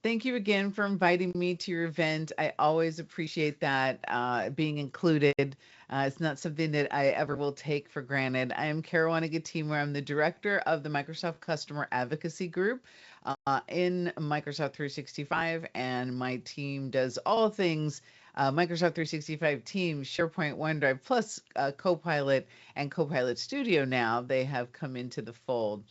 Thank you again for inviting me to your event. I always appreciate that being included. It's not something that I ever will take for granted. I am Karuana Gatimu. I'm the director of the Microsoft Customer Advocacy Group in Microsoft 365, and my team does all things Microsoft 365 Teams, SharePoint, OneDrive, plus Copilot and Copilot Studio now. They have come into the fold.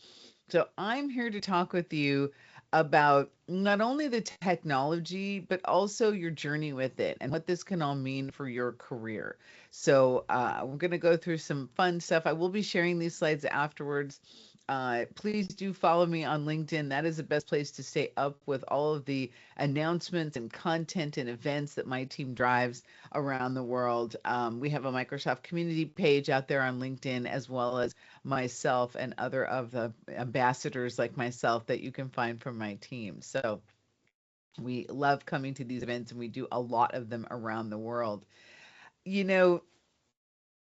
So I'm here to talk with you about not only the technology, but also your journey with it and what this can all mean for your career. So we're going to go through some fun stuff. I will be sharing these slides afterwards. Please do follow me on LinkedIn. That is the best place to stay up with all of the announcements and content and events that my team drives around the world. We have a Microsoft community page out there on LinkedIn, as well as myself and other of the ambassadors like myself that you can find from my team. So we love coming to these events and we do a lot of them around the world. You know,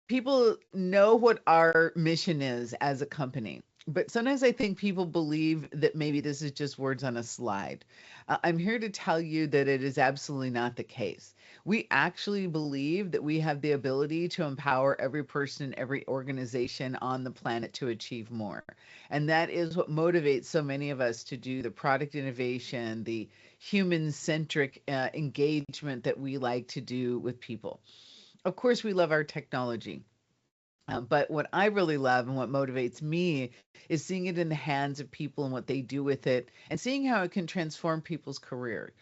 people know what our mission is as a company. But sometimes I think people believe that maybe this is just words on a slide. I'm here to tell you that it is absolutely not the case. We actually believe that we have the ability to empower every person, every organization on the planet to achieve more. And that is what motivates so many of us to do the product innovation, the human centric engagement that we like to do with people. Of course, we love our technology. But what I really love and what motivates me is seeing it in the hands of people and what they do with it and seeing how it can transform people's career.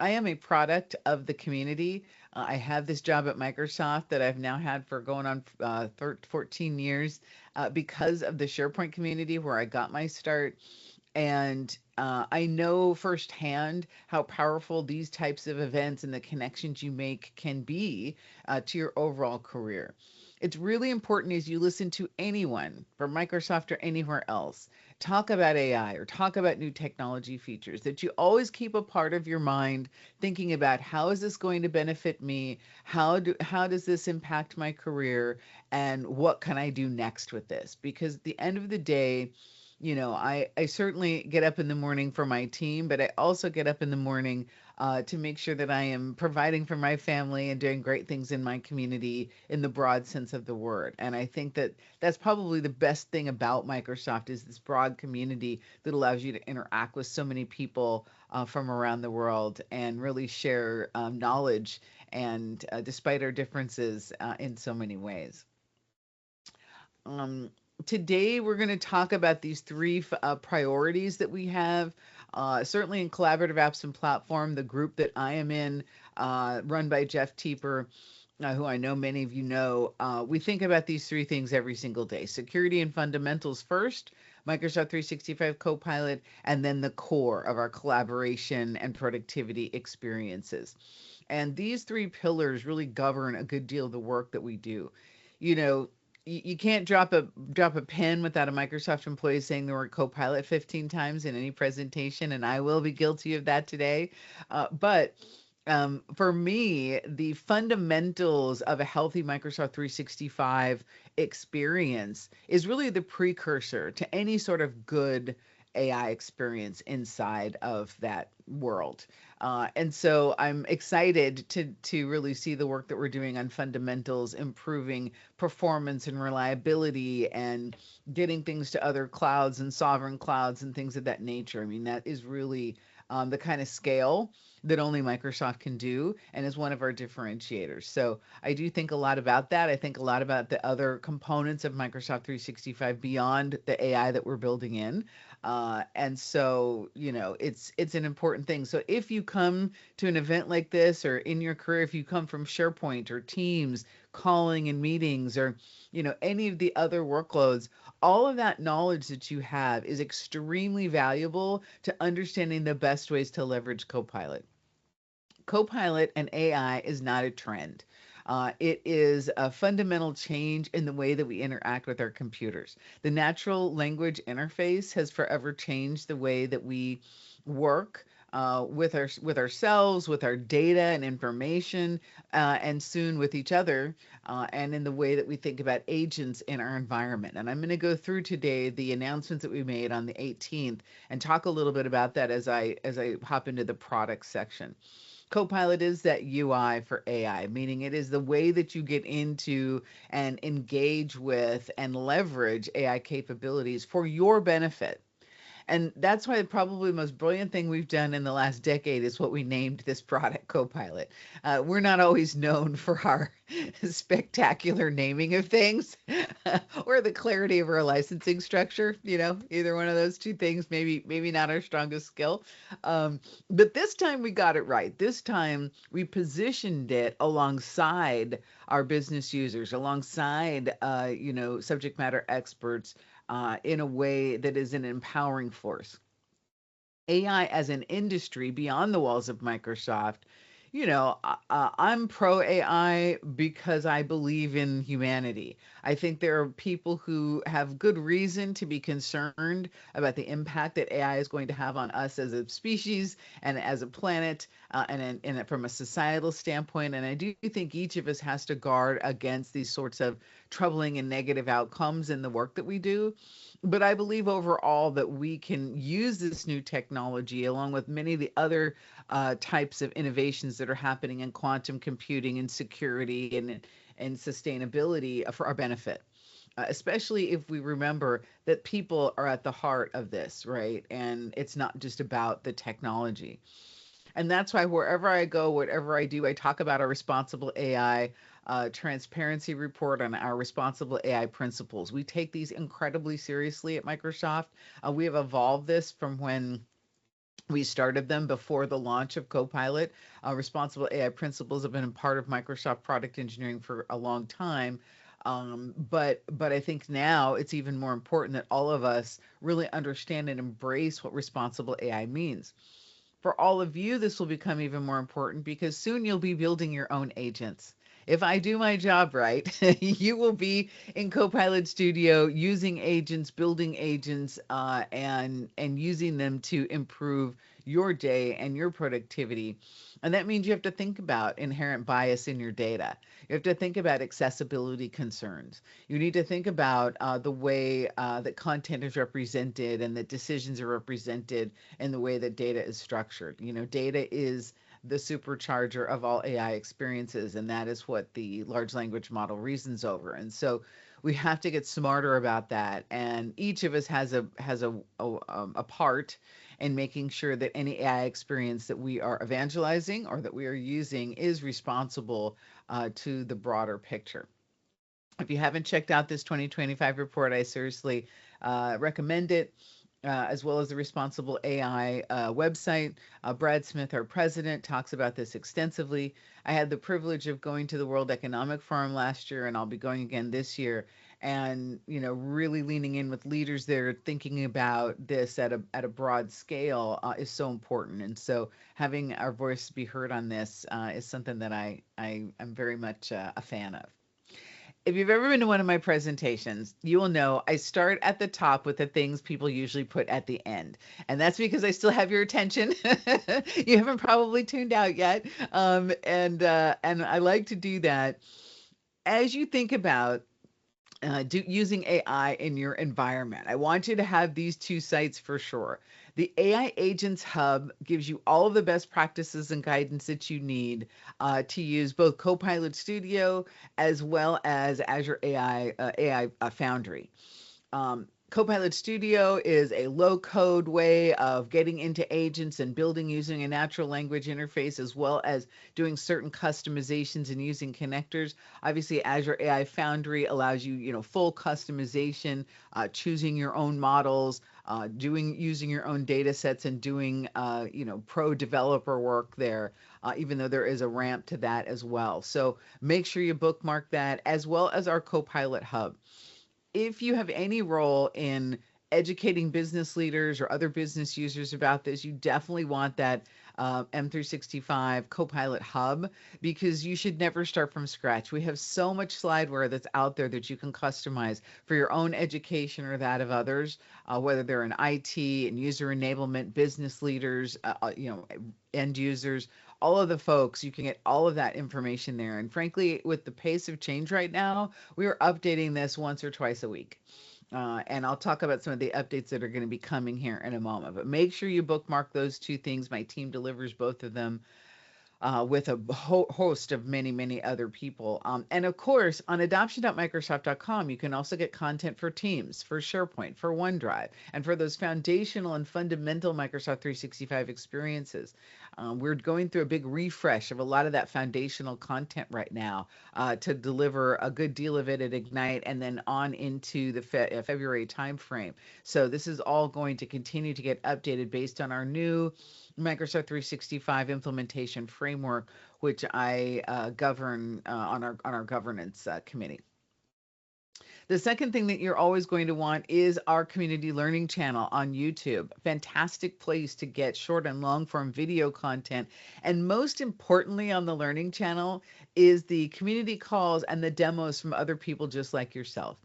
I am a product of the community. I have this job at Microsoft that I've now had for going on 14 years because of the SharePoint community where I got my start. And I know firsthand how powerful these types of events and the connections you make can be to your overall career. It's really important as you listen to anyone from Microsoft or anywhere else talk about AI or talk about new technology features that you always keep a part of your mind thinking about how is this going to benefit me? How does this impact my career? And what can I do next with this? Because at the end of the day, I certainly get up in the morning for my team, but I also get up in the morning to make sure that I am providing for my family and doing great things in my community in the broad sense of the word. And I think that that's probably the best thing about Microsoft is this broad community that allows you to interact with so many people from around the world and really share knowledge and despite our differences in so many ways. Um, Today, we're going to talk about these three priorities that we have. Certainly in Collaborative Apps and Platform, the group that I am in, run by Jeff Teeper, who I know many of you know, we think about these three things every single day. Security and fundamentals first, Microsoft 365 Copilot, and then the core of our collaboration and productivity experiences. And these three pillars really govern a good deal of the work that we do. You know, you can't drop a pen without a Microsoft employee saying the word Copilot 15 times in any presentation, and I will be guilty of that today. But for me, the fundamentals of a healthy Microsoft 365 experience is really the precursor to any sort of good AI experience inside of that world. And so I'm excited to really see the work that we're doing on fundamentals, improving performance and reliability, and getting things to other clouds and sovereign clouds and things of that nature. I mean, that is really the kind of scale that only Microsoft can do and is one of our differentiators. So I do think a lot about that. I think a lot about the other components of Microsoft 365 beyond the AI that we're building in. And so, it's an important thing. So if you come to an event like this or in your career, if you come from SharePoint or Teams, calling and meetings or, any of the other workloads, all of that knowledge that you have is extremely valuable to understanding the best ways to leverage Copilot. Copilot and AI is not a trend. It is a fundamental change in the way that we interact with our computers. The natural language interface has forever changed the way that we work. with ourselves, with our data and information, and soon with each other, and in the way that we think about agents in our environment. And I'm going to go through today the announcements that we made on the 18th and talk a little bit about that as I hop into the product section. Copilot is that UI for AI, meaning it is the way that you get into and engage with and leverage AI capabilities for your benefit. And that's why probably the most brilliant thing we've done in the last decade is what we named this product Copilot. We're not always known for our spectacular naming of things or the clarity of our licensing structure. Either one of those two things, maybe not our strongest skill. But this time we got it right. This time we positioned it alongside our business users, alongside subject matter experts, in a way that is an empowering force. AI as an industry beyond the walls of Microsoft. I'm pro AI because I believe in humanity. I think there are people who have good reason to be concerned about the impact that AI is going to have on us as a species and as a planet, and from a societal standpoint. And I do think each of us has to guard against these sorts of troubling and negative outcomes in the work that we do. But I believe overall that we can use this new technology along with many of the other types of innovations that are happening in quantum computing and security and sustainability for our benefit. Especially if we remember that people are at the heart of this, right? And it's not just about the technology. And that's why wherever I go, whatever I do, I talk about our responsible AI transparency report on our responsible AI principles. We take these incredibly seriously at Microsoft. We have evolved this from when we started them before the launch of Copilot. Responsible AI principles have been a part of Microsoft product engineering for a long time. But I think now it's even more important that all of us really understand and embrace what responsible AI means. For all of you, this will become even more important because soon you'll be building your own agents. If I do my job right, you will be in Copilot Studio using agents, building agents, and using them to improve your day and your productivity. And that means you have to think about inherent bias in your data. You have to think about accessibility concerns. You need to think about the way that content is represented and that decisions are represented and the way that data is structured. Data is the supercharger of all AI experiences, and that is what the large language model reasons over. And so we have to get smarter about that. And each of us has a part in making sure that any AI experience that we are evangelizing or that we are using is responsible to the broader picture. If you haven't checked out this 2025 report, I seriously recommend it, as well as the Responsible AI website. Brad Smith, our president, talks about this extensively. I had the privilege of going to the World Economic Forum last year, and I'll be going again this year. And really leaning in with leaders there, thinking about this at a broad scale is so important. And so having our voice be heard on this is something that I am very much a fan of. If you've ever been to one of my presentations, you will know I start at the top with the things people usually put at the end. And that's because I still have your attention. You haven't probably tuned out yet. And I like to do that as you think about using AI in your environment. I want you to have these two sites for sure. The AI Agents Hub gives you all of the best practices and guidance that you need to use both Copilot Studio as well as Azure AI Foundry. Copilot Studio is a low-code way of getting into agents and building using a natural language interface, as well as doing certain customizations and using connectors. Obviously, Azure AI Foundry allows you, full customization, choosing your own models, using your own data sets, and doing, pro developer work there. Even though there is a ramp to that as well. So make sure you bookmark that, as well as our Copilot Hub. If you have any role in educating business leaders or other business users about this, you definitely want that M365 Copilot Hub, because you should never start from scratch. We have so much slideware that's out there that you can customize for your own education or that of others, whether they're in IT and user enablement, business leaders, end users, all of the folks. You can get all of that information there. And frankly, with the pace of change right now, we are updating this once or twice a week. And I'll talk about some of the updates that are going to be coming here in a moment. But make sure you bookmark those two things. My team delivers both of them with a host of many, many other people. And of course, on adoption.microsoft.com, you can also get content for Teams, for SharePoint, for OneDrive, and for those foundational and fundamental Microsoft 365 experiences. We're going through a big refresh of a lot of that foundational content right now to deliver a good deal of it at Ignite and then on into the February timeframe. So this is all going to continue to get updated based on our new Microsoft 365 implementation framework, which I govern on our governance committee. The second thing that you're always going to want is our community learning channel on YouTube. Fantastic place to get short and long form video content. And most importantly on the learning channel is the community calls and the demos from other people just like yourself.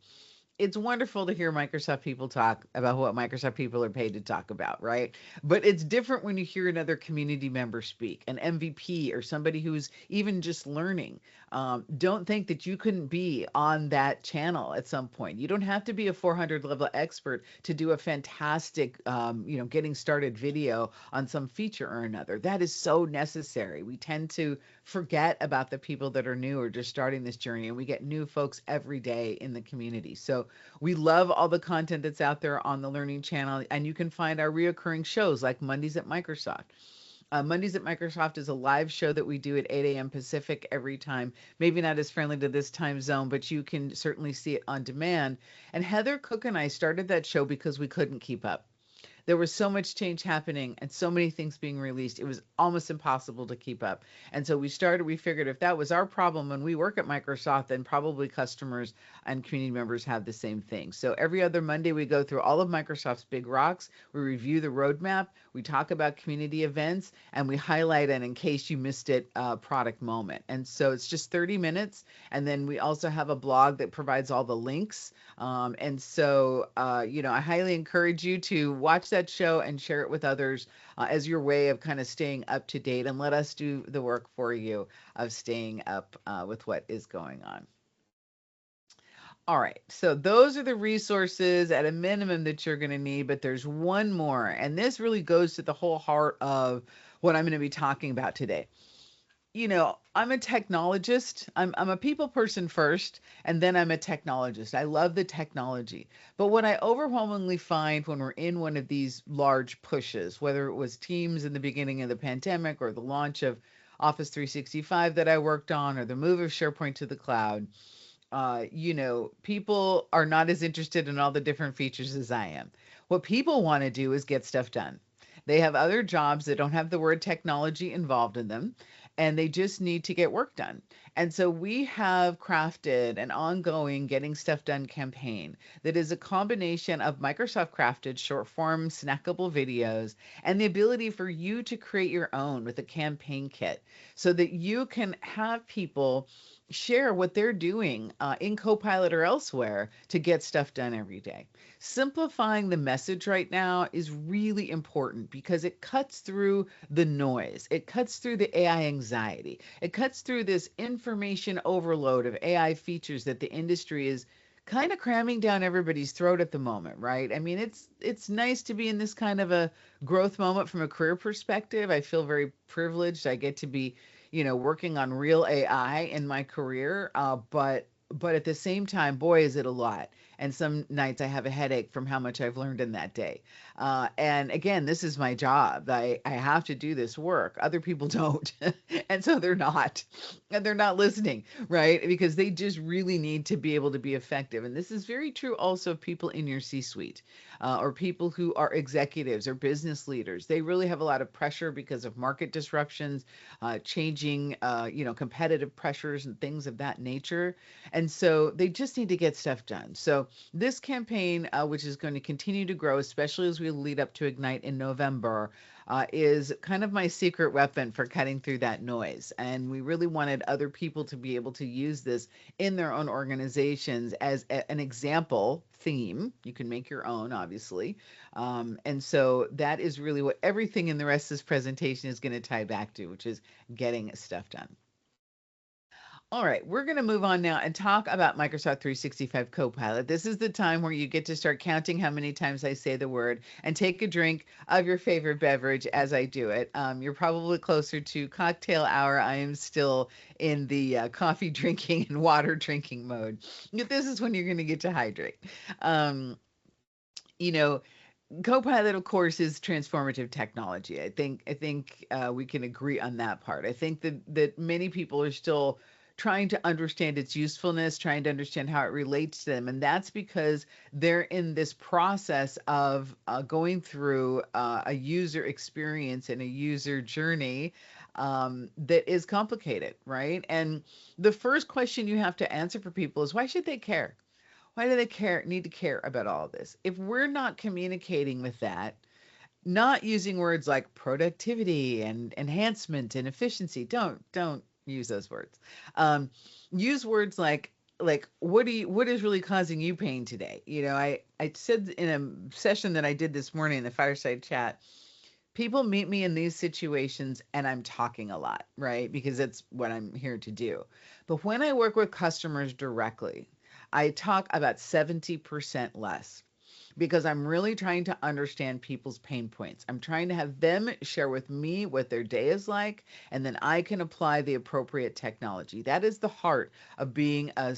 It's wonderful to hear Microsoft people talk about what Microsoft people are paid to talk about, right? But it's different when you hear another community member speak, an MVP or somebody who's even just learning. Don't think that you couldn't be on that channel at some point. You don't have to be a 400 level expert to do a fantastic, getting started video on some feature or another. That is so necessary. We tend to forget about the people that are new or just starting this journey, and we get new folks every day in the community. So we love all the content that's out there on the Learning Channel, and you can find our reoccurring shows like Mondays at Microsoft. Mondays at Microsoft is a live show that we do at 8 a.m. Pacific every time. Maybe not as friendly to this time zone, but you can certainly see it on demand. And Heather Cook and I started that show because we couldn't keep up. There was so much change happening and so many things being released. It was almost impossible to keep up. And so we figured if that was our problem when we work at Microsoft, then probably customers and community members have the same thing. So every other Monday, we go through all of Microsoft's big rocks. We review the roadmap. We talk about community events, and we highlight an in case you missed it product moment. And so it's just 30 minutes. And then we also have a blog that provides all the links. I highly encourage you to watch that show and share it with others as your way of kind of staying up to date, and let us do the work for you of staying up with what is going on. All right, so those are the resources at a minimum that you're going to need, but there's one more, and this really goes to the whole heart of what I'm going to be talking about today. I'm a technologist. I'm a people person first, and then I'm a technologist. I love the technology. But what I overwhelmingly find when we're in one of these large pushes, whether it was Teams in the beginning of the pandemic or the launch of Office 365 that I worked on, or the move of SharePoint to the cloud, people are not as interested in all the different features as I am. What people want to do is get stuff done. They have other jobs that don't have the word technology involved in them, and they just need to get work done. And so we have crafted an ongoing Getting Stuff Done campaign that is a combination of Microsoft crafted short form snackable videos and the ability for you to create your own with a campaign kit so that you can have people share what they're doing in Copilot or elsewhere to get stuff done every day. Simplifying the message right now is really important because it cuts through the noise. It cuts through the AI anxiety. It cuts through this information overload of AI features that the industry is kind of cramming down everybody's throat at the moment, right? I mean, it's nice to be in this kind of a growth moment from a career perspective. I feel very privileged. I get to be working on real AI in my career. But at the same time, boy, is it a lot. And some nights I have a headache from how much I've learned in that day. And again, this is my job. I have to do this work. Other people don't. And so they're not. And they're not listening, right? Because they just really need to be able to be effective. And this is very true also of people in your C-suite or people who are executives or business leaders. They really have a lot of pressure because of market disruptions, changing, competitive pressures and things of that nature. And so they just need to get stuff done. So this campaign, which is going to continue to grow, especially as we lead up to Ignite in November, is kind of my secret weapon for cutting through that noise. And we really wanted other people to be able to use this in their own organizations as an example theme. You can make your own, obviously. And so that is really what everything in the rest of this presentation is going to tie back to, which is getting stuff done. All right, we're going to move on now and talk about Microsoft 365 Copilot. This is the time where you get to start counting how many times I say the word and take a drink of your favorite beverage as I do it. You're probably closer to cocktail hour. I am still in the coffee drinking and water drinking mode. This is when you're going to get to hydrate. Um, you know, Copilot, of course, is transformative technology. I think we can agree on that part. I think that many people are still trying to understand its usefulness, trying to understand how it relates to them, and that's because they're in this process of going through a user experience and a user journey that is complicated, right? And the first question you have to answer for people is, why should they care? Why do they need to care about all of this? If we're not communicating with that, not using words like productivity and enhancement and efficiency, don't use those words. Um, Use words like what is really causing you pain today? I said in a session that I did this morning in the fireside chat, people meet me in these situations and I'm talking a lot, right? Because that's what I'm here to do. But when I work with customers directly, I talk about 70% less because I'm really trying to understand people's pain points. I'm trying to have them share with me what their day is like, and then I can apply the appropriate technology. That is the heart of being a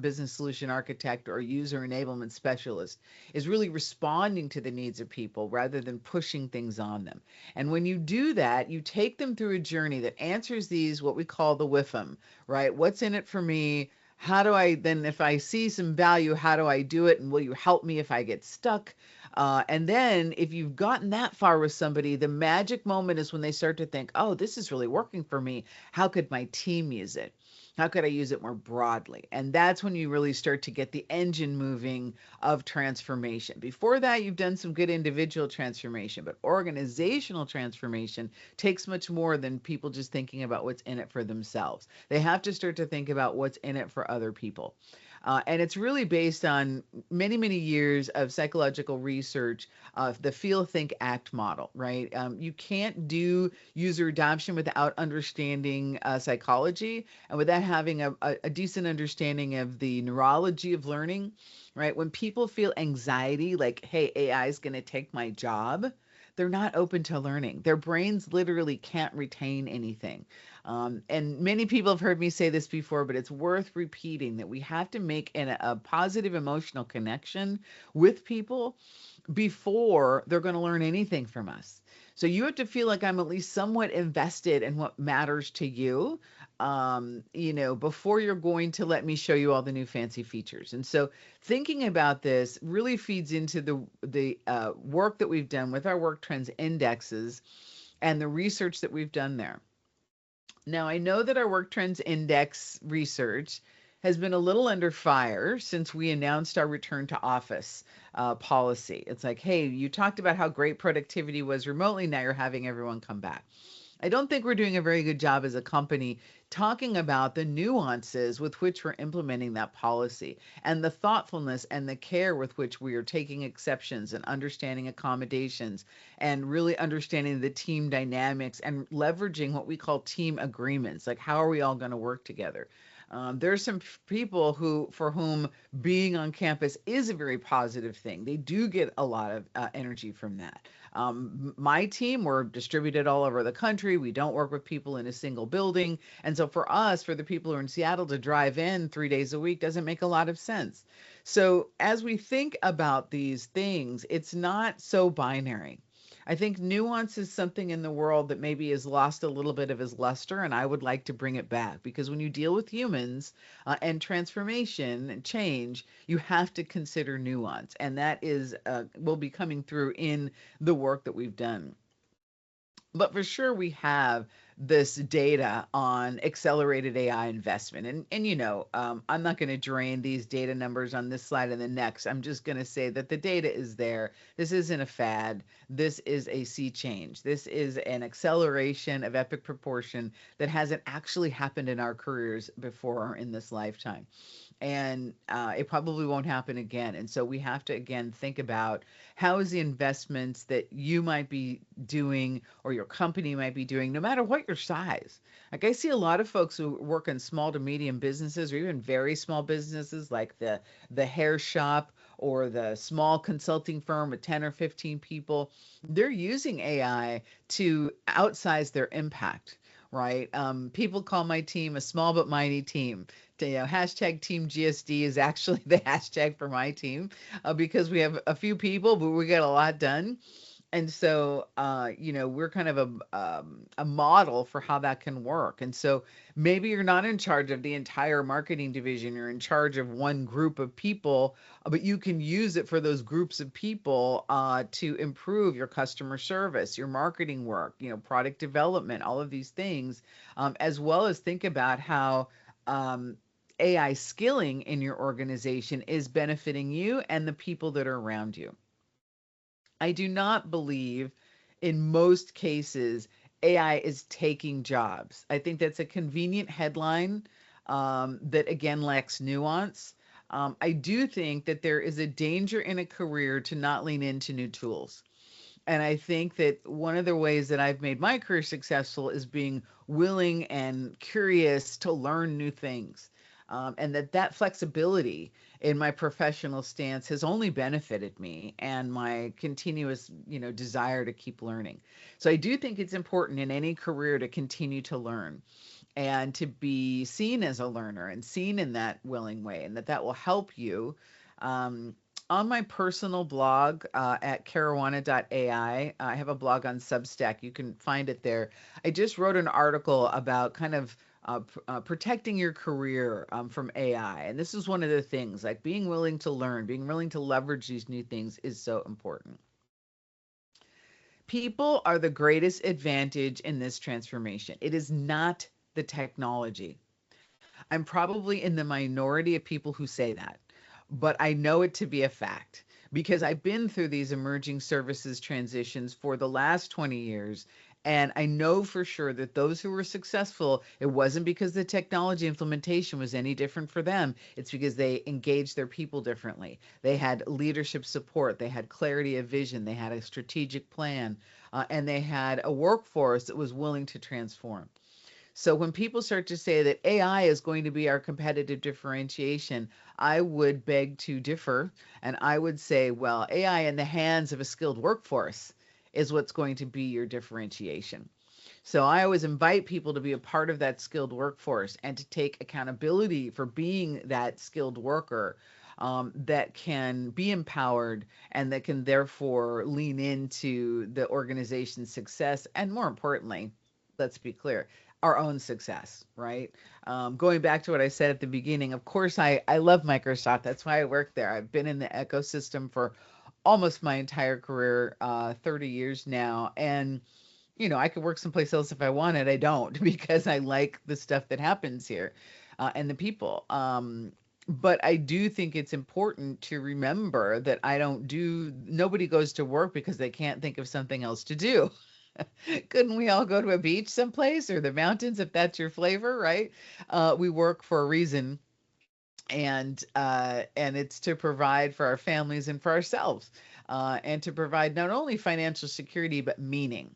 business solution architect or user enablement specialist, is really responding to the needs of people rather than pushing things on them. And when you do that, you take them through a journey that answers these, what we call the WIFM, right? What's in it for me? How do I then, if I see some value, how do I do it? And will you help me if I get stuck? And then if you've gotten that far with somebody, the magic moment is when they start to think, oh, this is really working for me. How could my team use it? How could I use it more broadly? And that's when you really start to get the engine moving of transformation. Before that, you've done some good individual transformation, but organizational transformation takes much more than people just thinking about what's in it for themselves. They have to start to think about what's in it for other people. And it's really based on many, many years of psychological research of the feel, think, act model, right? You can't do user adoption without understanding psychology and without having a decent understanding of the neurology of learning, right? When people feel anxiety, like, hey, AI is going to take my job, they're not open to learning. Their brains literally can't retain anything. And many people have heard me say this before, but it's worth repeating that we have to make a positive emotional connection with people before they're going to learn anything from us. So you have to feel like I'm at least somewhat invested in what matters to you, before you're going to let me show you all the new fancy features. And so thinking about this really feeds into the work that we've done with our work trends indexes and the research that we've done there. Now, I know that our Work Trends Index research has been a little under fire since we announced our return to office policy. It's like, hey, you talked about how great productivity was remotely. Now you're having everyone come back. I don't think we're doing a very good job as a company talking about the nuances with which we're implementing that policy and the thoughtfulness and the care with which we are taking exceptions and understanding accommodations and really understanding the team dynamics and leveraging what we call team agreements. Like, how are we all going to work together? There's some people for whom being on campus is a very positive thing. They do get a lot of energy from that. My team, we're distributed all over the country. We don't work with people in a single building. And so for us, for the people who are in Seattle, to drive in 3 days a week doesn't make a lot of sense. So as we think about these things, it's not so binary. I think nuance is something in the world that maybe has lost a little bit of its luster, and I would like to bring it back, because when you deal with humans and transformation and change, you have to consider nuance, and that is will be coming through in the work that we've done. But for sure, we have this data on accelerated AI investment. And I'm not going to drain these data numbers on this slide and the next. I'm just going to say that the data is there. This isn't a fad. This is a sea change. This is an acceleration of epic proportion that hasn't actually happened in our careers before in this lifetime. And it probably won't happen again. And so we have to again think about how is the investments that you might be doing or your company might be doing, no matter what your size. Like I see a lot of folks who work in small to medium businesses or even very small businesses like the hair shop or the small consulting firm with 10 or 15 people. They're using AI to outsize their impact. Right. People call my team a small but mighty team. Hashtag Team GSD is actually the hashtag for my team because we have a few people, but we get a lot done. And so, we're kind of a model for how that can work. And so maybe you're not in charge of the entire marketing division. You're in charge of one group of people, but you can use it for those groups of people to improve your customer service, your marketing work, product development, all of these things, as well as think about how um, AI skilling in your organization is benefiting you and the people that are around you. I do not believe in most cases AI is taking jobs. I think that's a convenient headline that again lacks nuance. I do think that there is a danger in a career to not lean into new tools. And I think that one of the ways that I've made my career successful is being willing and curious to learn new things. And that flexibility in my professional stance has only benefited me and my continuous, desire to keep learning. So I do think it's important in any career to continue to learn and to be seen as a learner and seen in that willing way, and that will help you. Um, on my personal blog at caruana.ai, I have a blog on Substack. You can find it there. I just wrote an article about kind of protecting your career from AI. And this is one of the things, like being willing to learn, being willing to leverage these new things is so important. People are the greatest advantage in this transformation. It is not the technology. I'm probably in the minority of people who say that, but I know it to be a fact because I've been through these emerging services transitions for the last 20 years. And I know for sure that those who were successful, it wasn't because the technology implementation was any different for them. It's because they engaged their people differently. They had leadership support, they had clarity of vision, they had a strategic plan, and they had a workforce that was willing to transform. So when people start to say that AI is going to be our competitive differentiation, I would beg to differ. And I would say, well, AI in the hands of a skilled workforce is what's going to be your differentiation. So I always invite people to be a part of that skilled workforce and to take accountability for being that skilled worker that can be empowered and that can therefore lean into the organization's success. And more importantly, let's be clear, our own success, right? Going back to what I said at the beginning, of course, I love Microsoft. That's why I work there. I've been in the ecosystem for almost my entire career, 30 years now. And, I could work someplace else if I wanted. I don't because I like the stuff that happens here and the people. But I do think it's important to remember that nobody goes to work because they can't think of something else to do. Couldn't we all go to a beach someplace or the mountains if that's your flavor, right? We work for a reason, and it's to provide for our families and for ourselves, and to provide not only financial security but meaning.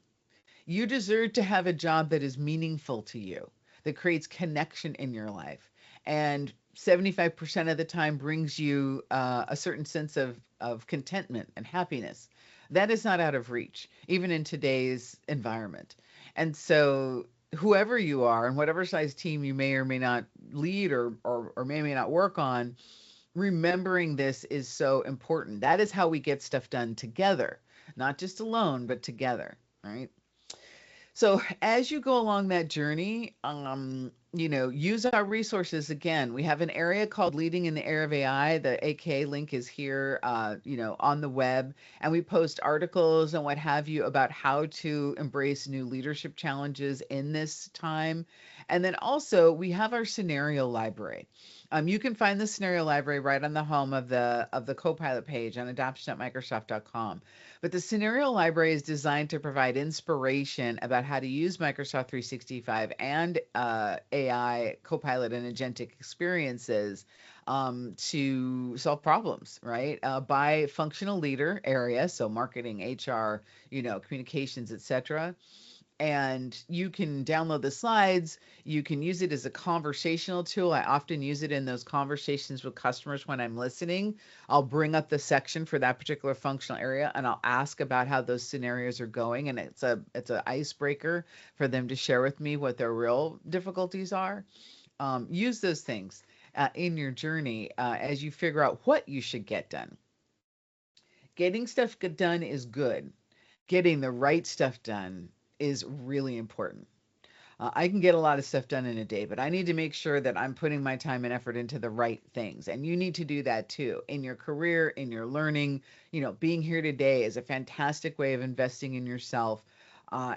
You deserve to have a job that is meaningful to you, that creates connection in your life, and 75% of the time brings you a certain sense of contentment and happiness. That is not out of reach, even in today's environment. And so, whoever you are and whatever size team you may or may not lead or may not work on, remembering this is so important. That is how we get stuff done together, not just alone, but together, right? So as you go along that journey, use our resources. Again, we have an area called Leading in the Era of AI. The AKA link is here, on the web, and we post articles and what have you about how to embrace new leadership challenges in this time. And then also we have our scenario library. You can find the scenario library right on the home of the Copilot page on adoption.microsoft.com. But the scenario library is designed to provide inspiration about how to use Microsoft 365 and AI, Copilot, and agentic experiences to solve problems, right? By functional leader area, so marketing, HR, communications, etc. And you can download the slides. You can use it as a conversational tool. I often use it in those conversations with customers when I'm listening. I'll bring up the section for that particular functional area and I'll ask about how those scenarios are going. And it's an icebreaker for them to share with me what their real difficulties are. Use those things in your journey as you figure out what you should get done. Getting stuff done is good. Getting the right stuff done is really important. I can get a lot of stuff done in a day, but I need to make sure that I'm putting my time and effort into the right things. And you need to do that too in your career, in your learning. Being here today is a fantastic way of investing in yourself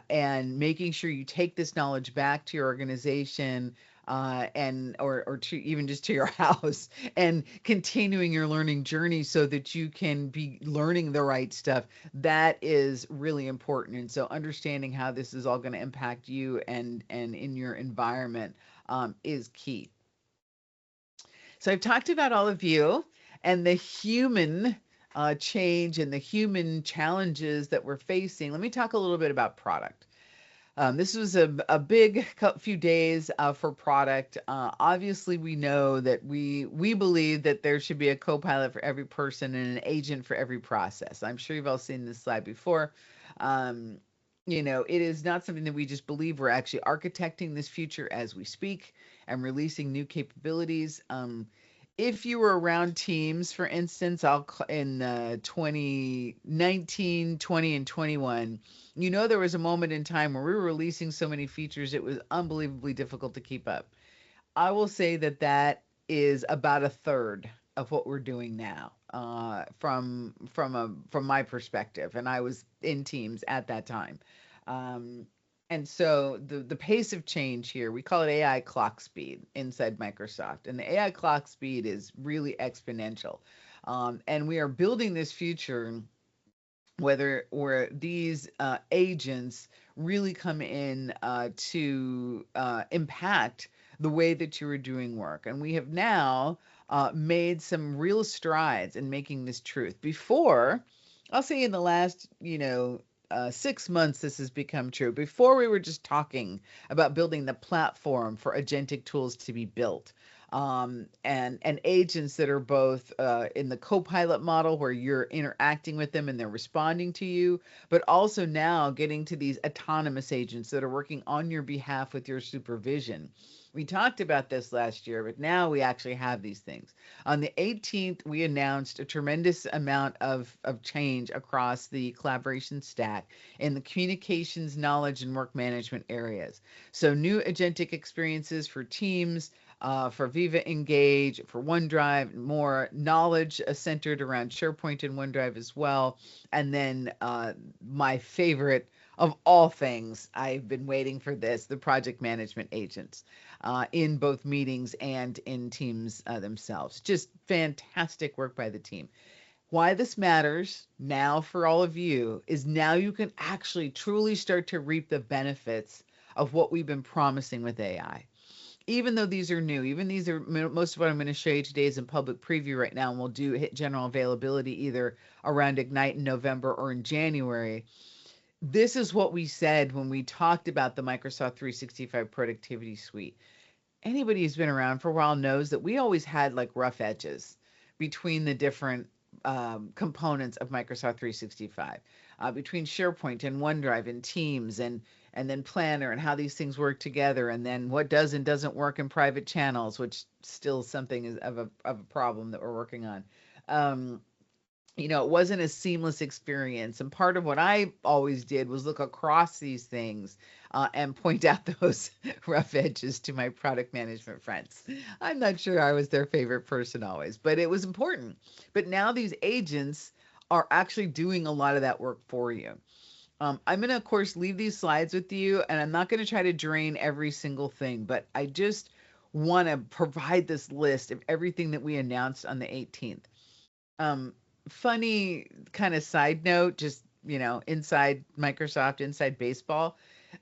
and making sure you take this knowledge back to your organization and or to even just to your house and continuing your learning journey so that you can be learning the right stuff. That is really important. And so understanding how this is all going to impact you and in your environment is key. So I've talked about all of you and the human change and the human challenges that we're facing. Let me talk a little bit about product. This was a big few days for product. Obviously, we know that we believe that there should be a co-pilot for every person and an agent for every process. I'm sure you've all seen this slide before. It is not something that we just believe. We're actually architecting this future as we speak and releasing new capabilities. If you were around Teams, for instance, in 2019, 20, and 21, there was a moment in time where we were releasing so many features, it was unbelievably difficult to keep up. I will say that is about a third of what we're doing now, from my perspective, and I was in Teams at that time. Um, and so the pace of change here, we call it AI clock speed inside Microsoft. And the AI clock speed is really exponential. And we are building this future where these agents really come in to impact the way that you are doing work. And we have now made some real strides in making this truth. Before, I'll say in the last, 6 months, this has become true. Before, we were just talking about building the platform for agentic tools to be built. And agents that are both in the co-pilot model where you're interacting with them and they're responding to you, but also now getting to these autonomous agents that are working on your behalf with your supervision. We talked about this last year, but now we actually have these things. On the 18th, we announced a tremendous amount of change across the collaboration stack in the communications, knowledge, and work management areas. So new agentic experiences for Teams, for Viva Engage, for OneDrive, more knowledge centered around SharePoint and OneDrive as well. And then my favorite of all things, I've been waiting for this, the project management agents in both meetings and in Teams themselves. Just fantastic work by the team. Why this matters now for all of you is now you can actually truly start to reap the benefits of what we've been promising with AI. Even though these are new, even these are most of what I'm going to show you today is in public preview right now, and we'll hit general availability either around Ignite in November or in January. This is what we said when we talked about the Microsoft 365 Productivity Suite. Anybody who's been around for a while knows that we always had like rough edges between the different components of Microsoft 365, between SharePoint and OneDrive and Teams and then Planner and how these things work together, and then what does and doesn't work in private channels, which still something is of a problem that we're working on. it wasn't a seamless experience. And part of what I always did was look across these things and point out those rough edges to my product management friends. I'm not sure I was their favorite person always, but it was important. But now these agents are actually doing a lot of that work for you. I'm going to, of course, leave these slides with you, and I'm not going to try to drain every single thing, but I just want to provide this list of everything that we announced on the 18th. Um, Funny kind of side note, just, inside Microsoft, inside baseball.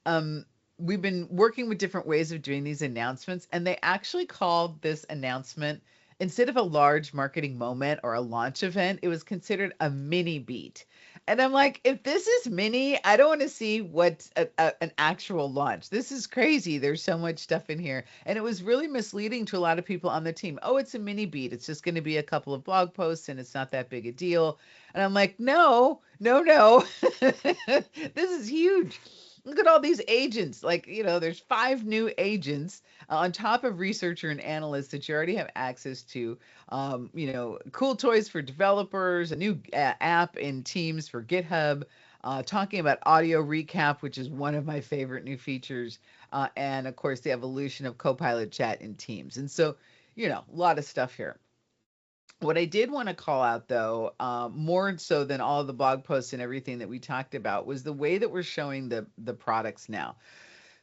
Um, we've been working with different ways of doing these announcements, and they actually called this announcement, instead of a large marketing moment or a launch event, it was considered a mini beat. And I'm like, if this is mini, I don't want to see what's an actual launch. This is crazy. There's so much stuff in here. And it was really misleading to a lot of people on the team. Oh, it's a mini beat. It's just going to be a couple of blog posts and it's not that big a deal. And I'm like, no, no, no. This is huge. Look at all these agents. Like, there's 5 new agents on top of researcher and analysts that you already have access to. Cool toys for developers, a new app in Teams for GitHub, talking about audio recap, which is one of my favorite new features, and of course the evolution of Copilot chat in Teams. And so, a lot of stuff here. What I did want to call out, though, more so than all of the blog posts and everything that we talked about, was the way that we're showing the products now.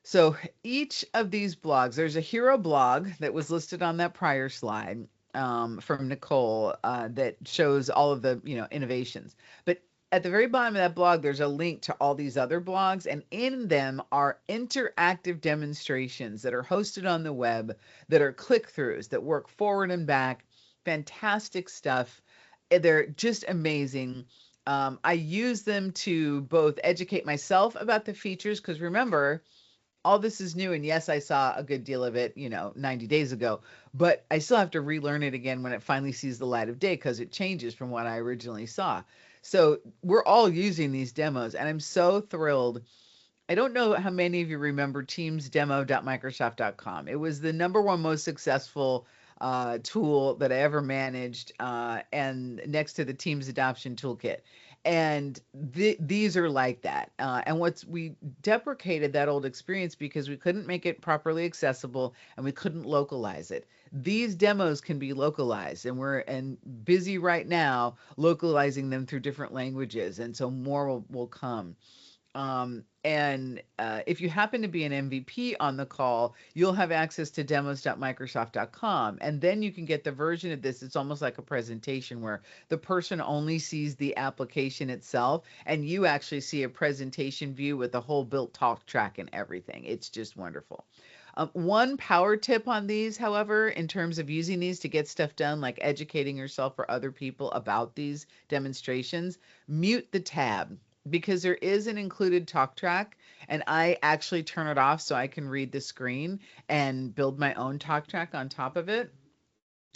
So each of these blogs, there's a hero blog that was listed on that prior slide from Nicole that shows all of the innovations. But at the very bottom of that blog, there's a link to all these other blogs, and in them are interactive demonstrations that are hosted on the web that are click-throughs that work forward and back. Fantastic stuff. They're just amazing. I use them to both educate myself about the features, because remember, all this is new. And yes, I saw a good deal of it, 90 days ago, but I still have to relearn it again when it finally sees the light of day, because it changes from what I originally saw. So we're all using these demos, and I'm so thrilled. I don't know how many of you remember teamsdemo.microsoft.com. It was the number one most successful tool that I ever managed, and next to the Teams Adoption Toolkit. And these are like that. And we deprecated that old experience because we couldn't make it properly accessible and we couldn't localize it. These demos can be localized, and we're busy right now localizing them through different languages. And so more will come. And if you happen to be an MVP on the call, you'll have access to demos.microsoft.com. And then you can get the version of this. It's almost like a presentation where the person only sees the application itself, and you actually see a presentation view with the whole built talk track and everything. It's just wonderful. One power tip on these, however, in terms of using these to get stuff done, like educating yourself or other people about these demonstrations, mute the tab, because there is an included talk track, and I actually turn it off so I can read the screen and build my own talk track on top of it.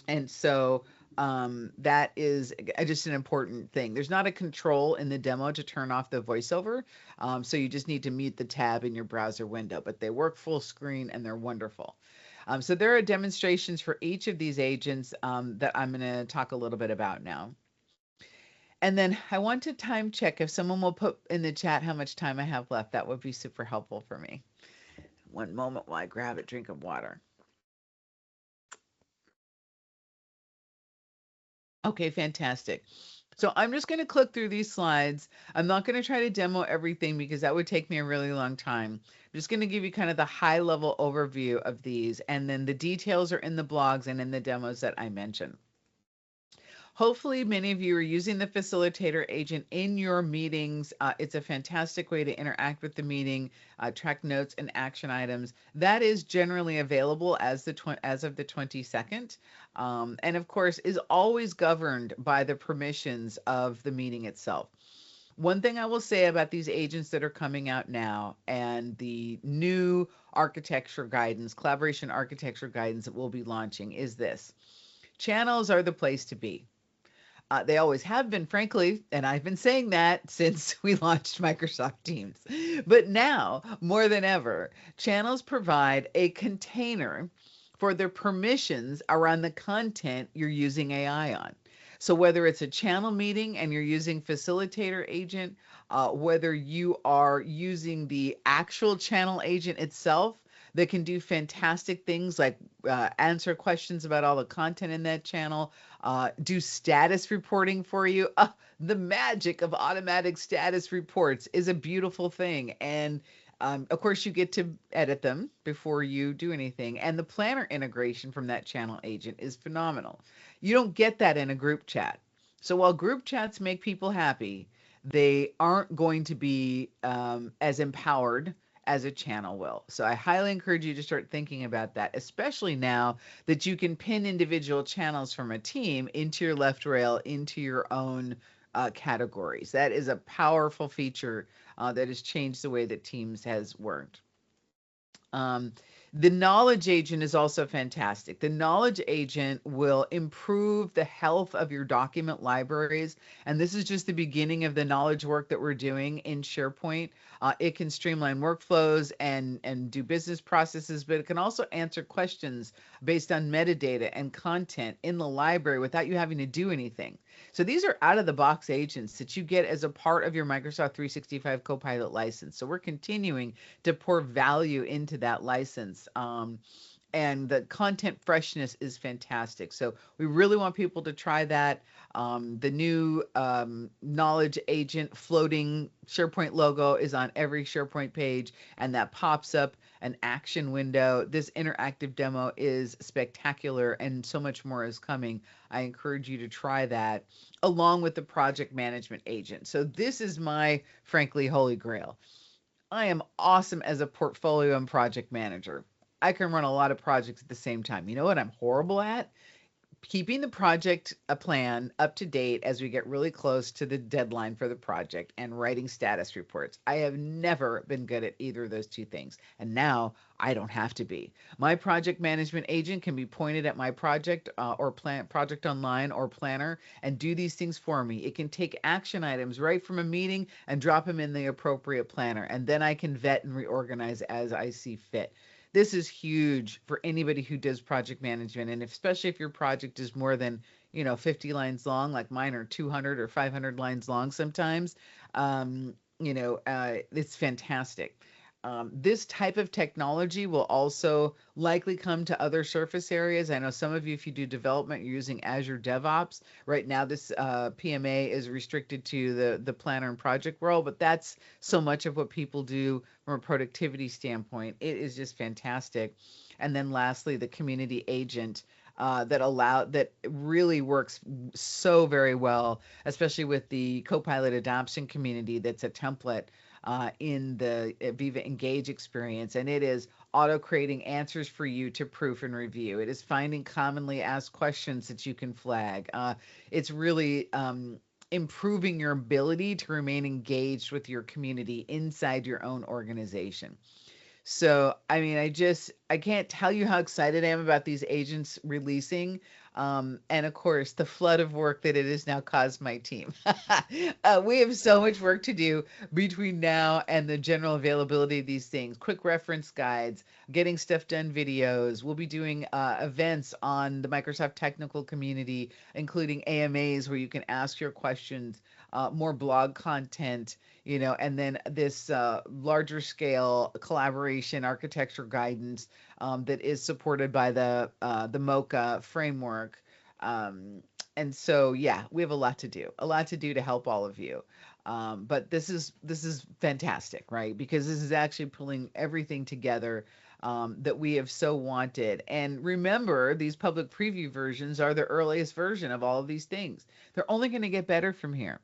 And so that is just an important thing. There's not a control in the demo to turn off the voiceover. So you just need to mute the tab in your browser window, but they work full screen and they're wonderful. So there are demonstrations for each of these agents that I'm going to talk a little bit about now. And then I want to time check. If someone will put in the chat how much time I have left, that would be super helpful for me. One moment while I grab a drink of water. Okay, fantastic. So I'm just going to click through these slides. I'm not going to try to demo everything because that would take me a really long time. I'm just going to give you kind of the high level overview of these, and then the details are in the blogs and in the demos that I mentioned. Hopefully, many of you are using the facilitator agent in your meetings. It's a fantastic way to interact with the meeting, track notes and action items. That is generally available as of the 22nd, and of course is always governed by the permissions of the meeting itself. One thing I will say about these agents that are coming out now and the new architecture guidance, collaboration architecture guidance that we'll be launching is this: channels are the place to be. They always have been, frankly, and I've been saying that since we launched Microsoft Teams. But now, more than ever, channels provide a container for the permissions around the content you're using AI on. So whether it's a channel meeting and you're using facilitator agent, whether you are using the actual channel agent itself that can do fantastic things like answer questions about all the content in that channel, do status reporting for you. The magic of automatic status reports is a beautiful thing. And of course, you get to edit them before you do anything. And the planner integration from that channel agent is phenomenal. You don't get that in a group chat. So while group chats make people happy, they aren't going to be as empowered as a channel will. So I highly encourage you to start thinking about that, especially now that you can pin individual channels from a team into your left rail, into your own categories. That is a powerful feature that has changed the way that Teams has worked. Um, the knowledge agent is also fantastic. The knowledge agent will improve the health of your document libraries. And this is just the beginning of the knowledge work that we're doing in SharePoint. It can streamline workflows and do business processes, but it can also answer questions based on metadata and content in the library without you having to do anything. So these are out of the box agents that you get as a part of your Microsoft 365 Copilot license. So we're continuing to pour value into that license. And the content freshness is fantastic. So we really want people to try that. The new knowledge agent floating SharePoint logo is on every SharePoint page, and that pops up an action window. This interactive demo is spectacular, and so much more is coming. I encourage you to try that along with the project management agent. So this is my, frankly, holy grail. I am awesome as a portfolio and project manager. I can run a lot of projects at the same time. You know what I'm horrible at? Keeping the project a plan up to date as we get really close to the deadline for the project and writing status reports. I have never been good at either of those two things. And now I don't have to be. My project management agent can be pointed at my project or project online or planner and do these things for me. It can take action items right from a meeting and drop them in the appropriate planner. And then I can vet and reorganize as I see fit. This is huge for anybody who does project management. And especially if your project is more than, 50 lines long, like mine are 200 or 500 lines long sometimes, it's fantastic. This type of technology will also likely come to other surface areas. I know some of you, if you do development, you're using Azure DevOps. Right now, this PMA is restricted to the planner and project world, but that's so much of what people do from a productivity standpoint. It is just fantastic. And then lastly, the community agent that really works so very well, especially with the Copilot adoption community. That's a template in the Viva Engage experience, and it is auto creating answers for you to proof and review. It is finding commonly asked questions that you can flag. It's really improving your ability to remain engaged with your community inside your own organization. So, I mean, I can't tell you how excited I am about these agents releasing. And of course, the flood of work that it has now caused my team. We have so much work to do between now and the general availability of these things. Quick reference guides, getting stuff done videos. We'll be doing events on the Microsoft technical community, including AMAs where you can ask your questions, more blog content, and then this larger scale collaboration architecture guidance that is supported by the MoCA framework. And so, yeah, we have a lot to do to help all of you. But this is fantastic, right? Because this is actually pulling everything together that we have so wanted. And remember, these public preview versions are the earliest version of all of these things. They're only going to get better from here.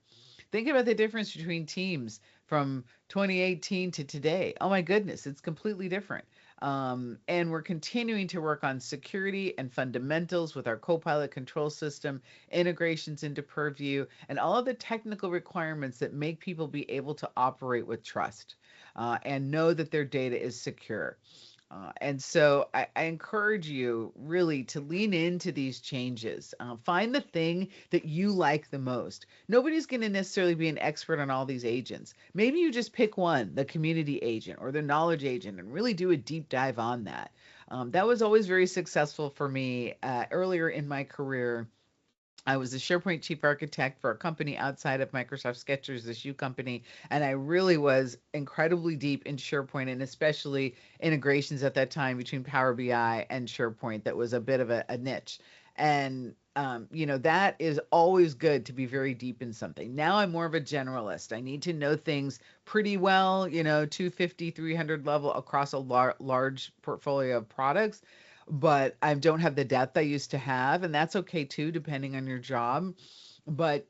Think about the difference between Teams from 2018 to today. Oh my goodness, it's completely different. And we're continuing to work on security and fundamentals with our Copilot control system, integrations into Purview, and all of the technical requirements that make people be able to operate with trust and know that their data is secure. And so I encourage you really to lean into these changes. Find the thing that you like the most. Nobody's going to necessarily be an expert on all these agents. Maybe you just pick one, the community agent or the knowledge agent, and really do a deep dive on that. That was always very successful for me earlier in my career. I was a SharePoint chief architect for a company outside of Microsoft Skechers, the shoe company, and I really was incredibly deep in SharePoint and especially integrations at that time between Power BI and SharePoint. That was a bit of a niche. And that is always good to be very deep in something. Now I'm more of a generalist. I need to know things pretty well, 250, 300 level across a large portfolio of products, but I don't have the depth I used to have, and that's okay too, depending on your job. But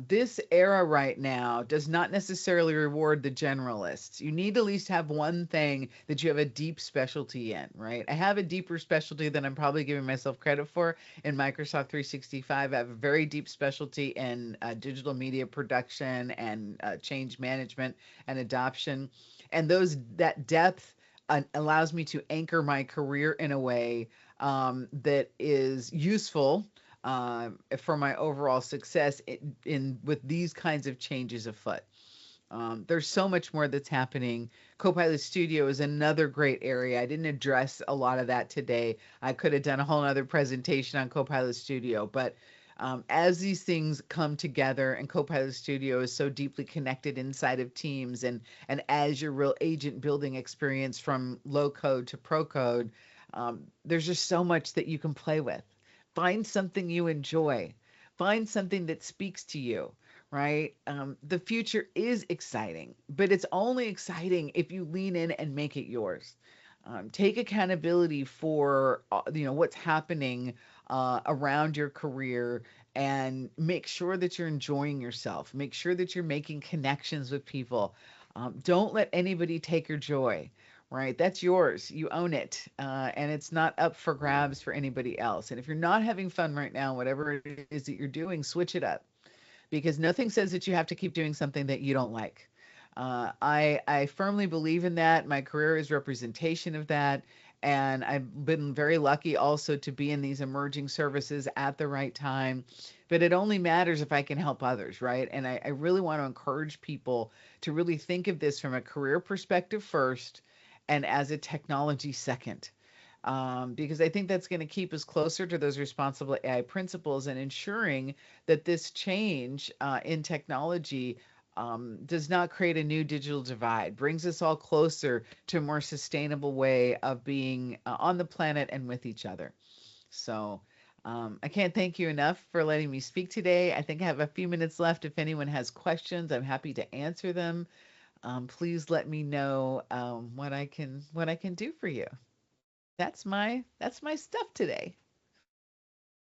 this era right now does not necessarily reward the generalists. You need to at least have one thing that you have a deep specialty in, right? I have a deeper specialty than I'm probably giving myself credit for in Microsoft 365. I have a very deep specialty in digital media production and change management and adoption, and those that depth allows me to anchor my career in a way that is useful for my overall success with these kinds of changes afoot. There's so much more that's happening. Copilot Studio is another great area. I didn't address a lot of that today. I could have done a whole other presentation on Copilot Studio, but as these things come together and Copilot Studio is so deeply connected inside of teams, and as your real agent building experience from low code to pro code, there's just so much that you can play with. Find something you enjoy. Find something that speaks to you, right? The future is exciting, but it's only exciting if you lean in and make it yours. Take accountability for what's happening around your career, and make sure that you're enjoying yourself. Make sure that you're making connections with people. Don't let anybody take your joy. Right, that's yours. You own it, and it's not up for grabs for anybody else. And if you're not having fun right now, whatever it is that you're doing, switch it up, because nothing says that you have to keep doing something that you don't like. I firmly believe in that. My career is representation of that. And I've been very lucky also to be in these emerging services at the right time. But it only matters if I can help others, right? And I really want to encourage people to really think of this from a career perspective first and as a technology second. Because I think that's going to keep us closer to those responsible AI principles and ensuring that this change in technology does not create a new digital divide, brings us all closer to a more sustainable way of being on the planet and with each other. So I can't thank you enough for letting me speak today. I think I have a few minutes left. If anyone has questions, I'm happy to answer them. Please let me know what I can do for you. That's my stuff today.